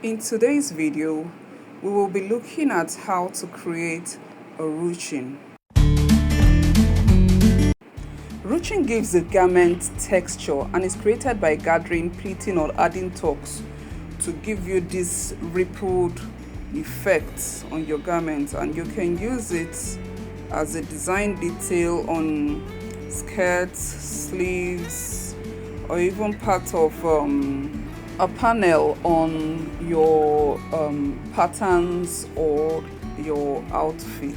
In today's video, we will be looking at how to create a ruching. Ruching gives the garment texture and is created by gathering, pleating or adding tucks to give you this rippled effect on your garment, and you can use it as a design detail on skirts, sleeves, or even part of a panel on your patterns or your outfit.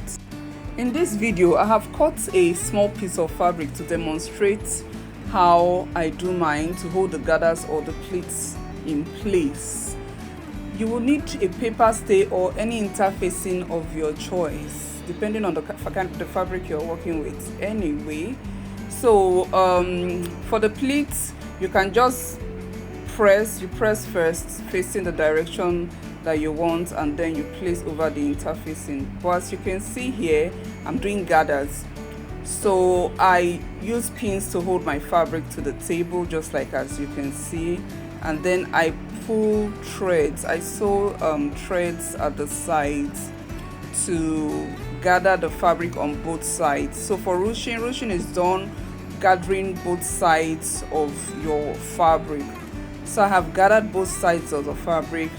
In this video, I have cut a small piece of fabric to demonstrate how I do mine to hold the gathers or the pleats in place. You will need a paper stay or any interfacing of your choice, depending on the fabric you're working with anyway. So for the pleats, you can just press first facing the direction that you want, and then you place over the interfacing. But as you can see here, I'm doing gathers, so I use pins to hold my fabric to the table, just like as you can see, and then I pull threads. I sew threads at the sides to gather the fabric on both sides. So for ruching is done gathering both sides of your fabric. So I have gathered both sides of the fabric,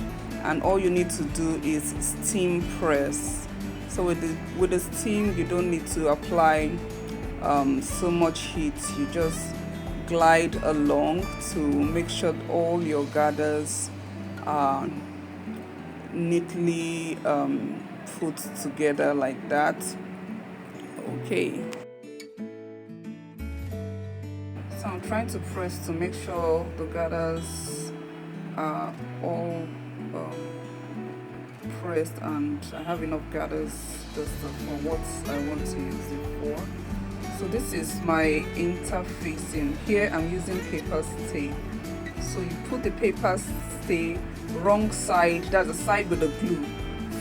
and all you need to do is steam press. So with the steam, you don't need to apply so much heat. You just glide along to make sure all your gathers are neatly put together like that. Okay. So I'm trying to press to make sure the gathers are all pressed, and I have enough gathers just for what I want to use it for. So this is my interfacing. Here I'm using paper stay. So you put the paper stay wrong side, that's the side with the glue,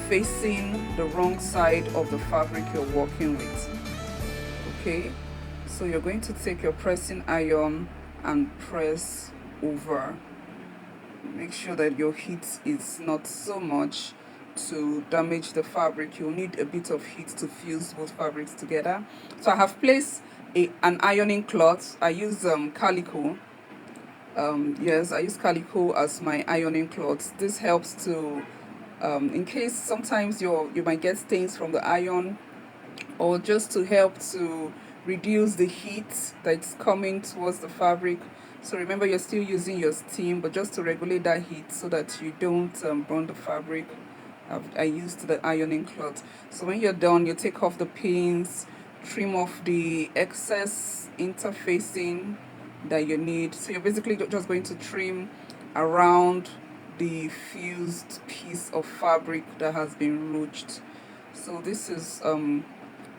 facing the wrong side of the fabric you're working with. Okay, so you're going to take your pressing iron and press over. Make sure that your heat is not so much to damage the fabric. You'll need a bit of heat to fuse both fabrics together. So I have placed an ironing cloth. I use calico. Yes, I use calico as my ironing cloth. This helps to in case sometimes you might get stains from the iron, or just to help to reduce the heat that's coming towards the fabric. So remember, you're still using your steam, but just to regulate that heat so that you don't burn the fabric. I used the ironing cloth. So when you're done, you take off the pins, trim off the excess interfacing that you need. So you're basically just going to trim around the fused piece of fabric that has been ruched. So this is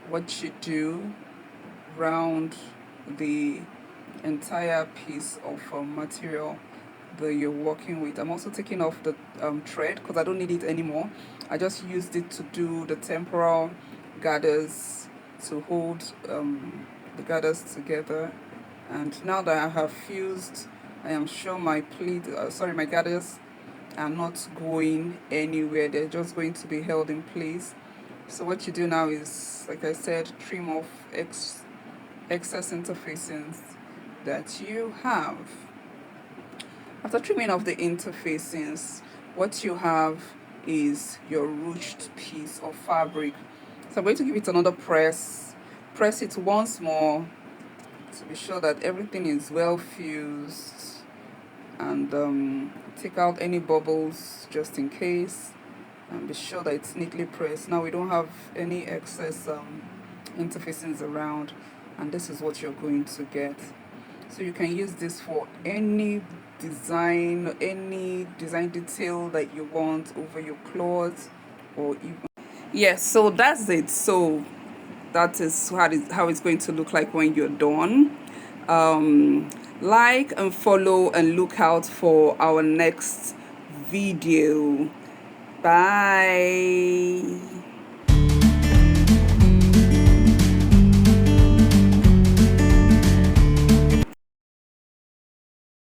what you do round the entire piece of material that you're working with. I'm also taking off the thread because I don't need it anymore. I just used it to do the temporal gathers to hold the gathers together. And now that I have fused, I am sure my my gathers are not going anywhere. They're just going to be held in place. So what you do now is, like I said, trim off excess interfacings that you have. After trimming off the interfacings, what you have is your ruched piece of fabric. So I'm going to give it another press. Press it once more to be sure that everything is well fused, and take out any bubbles just in case, and be sure that it's neatly pressed. Now we don't have any excess interfacings around, and this is what you're going to get. So you can use this for any design detail that you want over your clothes, or even yes. So that's it. So that is how it's going to look like when you're done. Like and follow and look out for our next video. Bye.